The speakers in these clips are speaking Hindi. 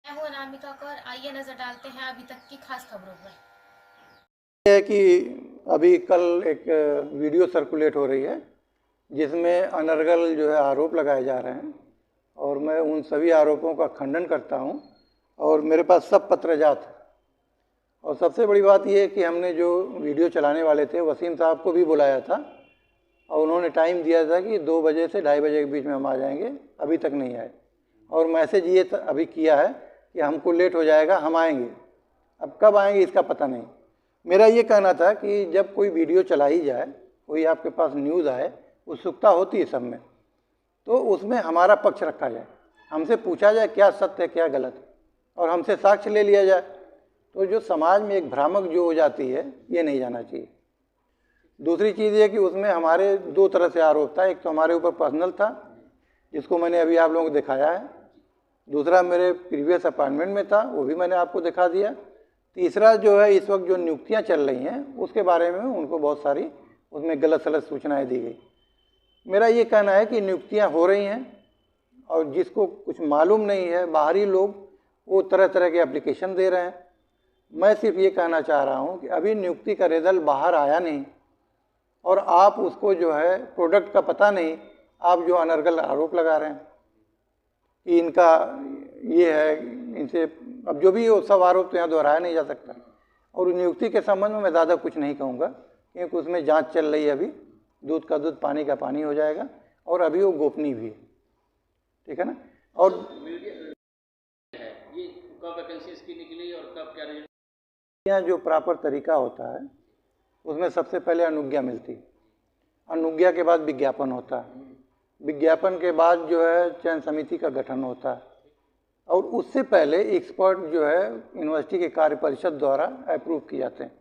मैं हूं अनामिका कौर। आइए नजर डालते हैं अभी तक की खास खबरों पर। है कि अभी कल एक वीडियो सर्कुलेट हो रही है जिसमें अनर्गल जो है आरोप लगाए जा रहे हैं और मैं उन सभी आरोपों का खंडन करता हूं और मेरे पास सब पत्रजात है। और सबसे बड़ी बात यह है कि हमने जो वीडियो चलाने वाले थे वसीम साहब को भी बुलाया था और उन्होंने टाइम दिया था कि 2 बजे से 2:30 बजे के बीच में हम आ जाएंगे, अभी तक नहीं आए। और मैसेज ये अभी किया है कि हमको लेट हो जाएगा, हम आएंगे। अब कब आएंगे इसका पता नहीं। मेरा ये कहना था कि जब कोई वीडियो चलाई जाए, कोई आपके पास न्यूज़ आए, उत्सुकता होती है सब में, तो उसमें हमारा पक्ष रखा जाए, हमसे पूछा जाए क्या सत्य है क्या गलत है और हमसे साक्ष्य ले लिया जाए। तो जो समाज में एक भ्रामक जो हो जाती है, ये नहीं जाना चाहिए। दूसरी चीज़ ये कि उसमें हमारे 2 तरह से आरोप था। एक तो हमारे ऊपर पर्सनल था जिसको मैंने अभी आप लोगों को दिखाया है, दूसरा मेरे प्रीवियस अपॉइंटमेंट में था, वो भी मैंने आपको दिखा दिया। तीसरा जो है इस वक्त जो नियुक्तियां चल रही हैं उसके बारे में उनको बहुत सारी उसमें गलत सलत सूचनाएं दी गई। मेरा ये कहना है कि नियुक्तियां हो रही हैं और जिसको कुछ मालूम नहीं है, बाहरी लोग वो तरह तरह के एप्लीकेशन दे रहे हैं। मैं सिर्फ ये कहना चाह रहा हूँ कि अभी नियुक्ति का रिजल्ट बाहर आया नहीं और आप उसको जो है प्रोडक्ट का पता नहीं, आप जो अनर्गल आरोप लगा रहे हैं कि इनका ये है, इनसे अब जो भी हो सब आरोप तो यहाँ दोहराया नहीं जा सकता। और नियुक्ति के संबंध में मैं ज़्यादा कुछ नहीं कहूँगा क्योंकि उसमें जांच चल रही है। अभी दूध का दूध पानी का पानी हो जाएगा और अभी वो गोपनीय भी है, ठीक है ना। और ये कब वैकेंसी इसकी निकली और कब क्या रिजल्ट? यहाँ जो प्रॉपर तरीका होता है उसमें सबसे पहले अनुज्ञा मिलती है, अनुज्ञा के बाद विज्ञापन होता है, विज्ञापन के बाद जो है चयन समिति का गठन होता है और उससे पहले एक्सपर्ट जो है यूनिवर्सिटी के कार्य परिषद द्वारा अप्रूव किए जाते हैं।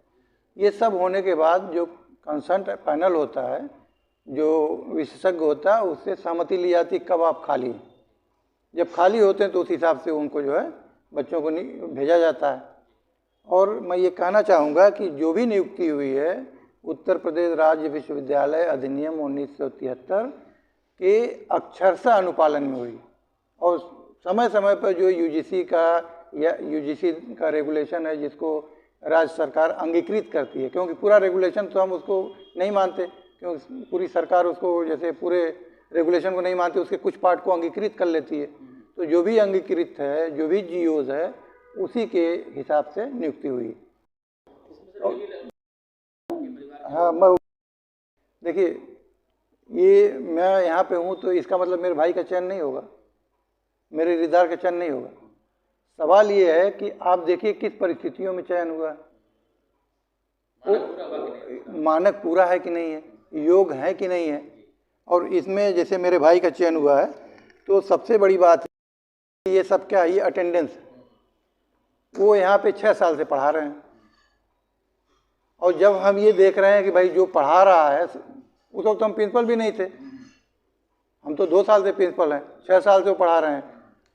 ये सब होने के बाद जो कंसर्न पैनल होता है, जो विशेषज्ञ होता है, उससे सहमति ली जाती कब आप खाली हैं। जब खाली होते हैं तो उस हिसाब से उनको जो है बच्चों को भेजा जाता है। और मैं ये कहना चाहूँगा कि जो भी नियुक्ति हुई है उत्तर प्रदेश राज्य विश्वविद्यालय अधिनियम 1973 के अक्षरशः अनुपालन में हुई और समय समय पर जो यूजीसी का रेगुलेशन है जिसको राज्य सरकार अंगीकृत करती है, क्योंकि पूरा रेगुलेशन तो हम उसको नहीं मानते, क्योंकि पूरी सरकार उसको जैसे पूरे रेगुलेशन को नहीं मानती, उसके कुछ पार्ट को अंगीकृत कर लेती है। तो जो भी अंगीकृत है, जो भी जीओज है, उसी के हिसाब से नियुक्ति हुई। हाँ, मैं देखिए ये मैं यहाँ पे हूँ तो इसका मतलब मेरे भाई का चयन नहीं होगा, मेरे रिश्तेदार का चयन नहीं होगा। सवाल ये है कि आप देखिए किस परिस्थितियों में चयन हुआ, मानक पूरा है कि नहीं है, योग है कि नहीं है। और इसमें जैसे मेरे भाई का चयन हुआ है तो सबसे बड़ी बात है ये सब क्या है, ये अटेंडेंस। वो यहाँ पे 6 साल से पढ़ा रहे हैं और जब हम ये देख रहे हैं कि भाई जो पढ़ा रहा है, उस वक्त हम प्रिंसिपल भी नहीं थे, हम तो 2 साल से प्रिंसिपल हैं, 6 साल से वो पढ़ा रहे हैं,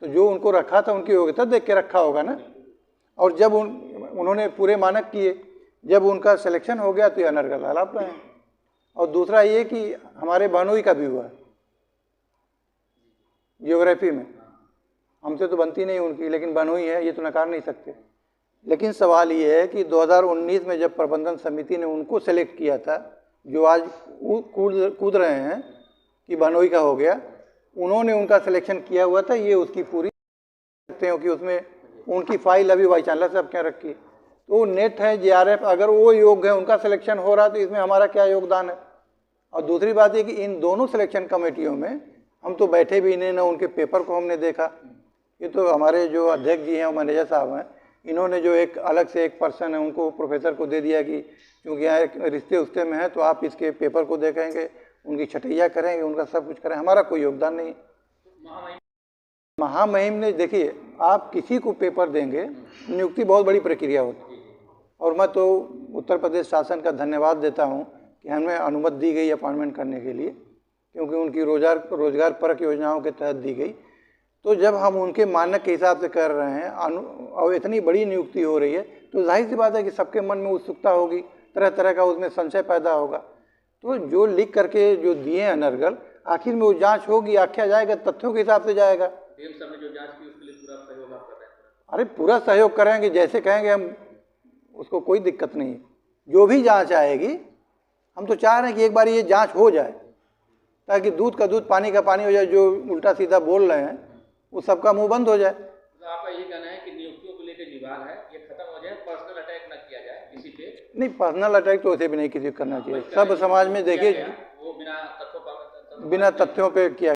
तो जो उनको रखा था उनकी योग्यता देख के रखा होगा ना। और जब उन्होंने पूरे मानक किए, जब उनका सिलेक्शन हो गया तो ये अनर्गल आलाप रहे हैं। और दूसरा ये कि हमारे बहनोई का भी हुआ है जियोग्राफी में, हमसे तो बनती नहीं उनकी, लेकिन बहनोई है, ये तो नकार नहीं सकते। लेकिन सवाल ये है कि 2019 में जब प्रबंधन समिति ने उनको सेलेक्ट किया था, जो आज कूद रहे हैं कि बहनोई का हो गया, उन्होंने उनका सिलेक्शन किया हुआ था, ये उसकी पूरी सकते हो कि उसमें उनकी फाइल अभी वाइस चांसलर साहब क्या रखी है, तो नेट है जेआरएफ, अगर वो योग्य है, उनका सिलेक्शन हो रहा है तो इसमें हमारा क्या योगदान है। और दूसरी बात है कि इन दोनों सिलेक्शन कमेटियों में हम तो बैठे भी नहीं, ना उनके पेपर को हमने देखा। ये तो हमारे जो अध्यक्ष जी हैं और मैनेजर साहब हैं, इन्होंने जो एक अलग से एक पर्सन है उनको प्रोफेसर को दे दिया कि क्योंकि यहाँ एक रिश्ते उश्ते में है तो आप इसके पेपर को देखेंगे, उनकी छटैया करेंगे, उनका सब कुछ करें, हमारा कोई योगदान नहीं। महामहिम ने देखिए, आप किसी को पेपर देंगे, नियुक्ति बहुत बड़ी प्रक्रिया होती है और मैं तो उत्तर प्रदेश शासन का धन्यवाद देता हूँ कि हमें अनुमति दी गई अपॉइंटमेंट करने के लिए, क्योंकि उनकी रोजगार परक योजनाओं के तहत दी गई। तो जब हम उनके मानक के हिसाब से कर रहे हैं और इतनी बड़ी नियुक्ति हो रही है तो जाहिर सी बात है कि सबके मन में उत्सुकता होगी, तरह तरह का उसमें संशय पैदा होगा। तो जो लिख करके जो दिए हैं अनर्गल, आखिर में वो जांच होगी, आख्या जाएगा, तथ्यों के हिसाब से जाएगा। डीएम साहब ने जो जांच की उसके लिए पूरा सहयोग आप कर रहे हैं? अरे पूरा सहयोग करेंगे, जैसे कहेंगे हम, उसको कोई दिक्कत नहीं है। जो भी जांच आएगी, हम तो चाह रहे हैं कि एक बार ये जांच हो जाए, ताकि दूध का दूध पानी का पानी हो जाए। जो उल्टा सीधा बोल रहे हैं वो सबका मुंह बंद हो जाए। तो आपका यही कहना है कि नियुक्तियों को लेकर विवाद है, ये खत्म हो जाए, पर्सनल अटैक न किया जाए किसी पे? नहीं, पर्सनल अटैक तो उसे भी नहीं किसी को करना चाहिए। सब समाज में देखिए, वो बिना तथ्यों बिना तथ्यों पे किया